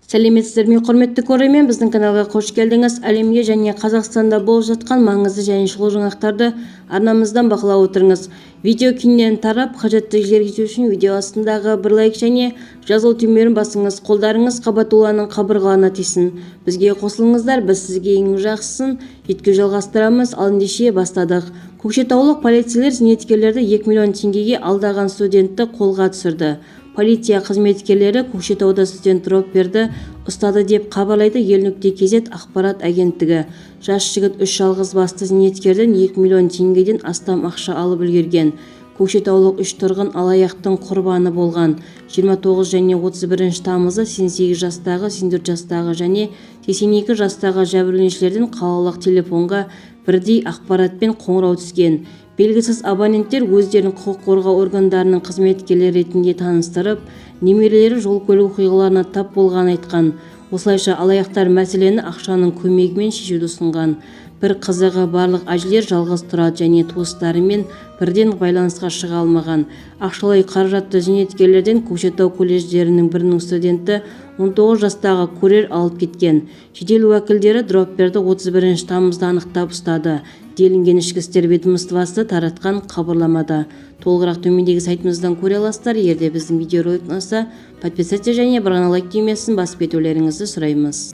Сәлеметсіздер ме, құрметті көрермен, біздің каналға қош келдіңіз. Әлемге және Қазақстанда болып жатқан маңызды және шұғыл жаңалықтарды арнамыздан бақылап отырыңыз. Видео кеңінен тарап, қажетті жерге үшін видео астындағы бір лайк және жазылу түймелерін басыңыз. Қолдарыңыз Қабатулланың қабырғаларына тисін. Бізге қосылыңыздар, біз сізге ең жақсысын жеткізуді жалғастырамыз. Ал ендеше бастадық. Көкшетаулық полицейлер зейнеткерлерді 2 миллион теңгеге алдаған студентті қолға түсірді. Полиция қызметкерлері Көкшетауда студент дропперді ұстады деп хабарлайды ел.кз ақпарат агенттігі. Жас жігіт 3 жалғыз басты зейнеткерден 2 миллион теңгеден астам ақша алып үлгерген. Көкшетаулық 3 тұрғын алаяқтың құрбаны болған. 29 және 31 тамызда 88 жастағы, 84 жастағы және 82 жастағы жәбірленушілерден қалалық телефонға бірдей ақпаратпен қоңырау түскен. Белгісіз абоненттер өздерін құқық қорғау органдарының қызметкерлері ретінде таныстырып, немерелері жол-көлік оқиғаларына тап болғанын айтқан. Осылайша алаяқтар мәселені ақшаның көмегімен шешуді ұсынған. Бір қызығы, барлық әжелер жалғыз тұрады және туыстарымен бірден байланысқа шыға алмаған. Ақшалай қаражатты зейнеткерлерден Көкшетау колледждерінің бірінің студенті 19 жастағы курьер алып кеткен. Жедел уәкілдері дропперді 31 тамызда анықтап ұстады делінген ішкі істер ведомствосы таратқан хабарламада. Толығырақ төмендегі сайтымыздан көре аласыздар. Егер де біздің видеоролик ұнаса, подписаться және бір ғана лайк түймесін басып кетулеріңізді сұраймыз.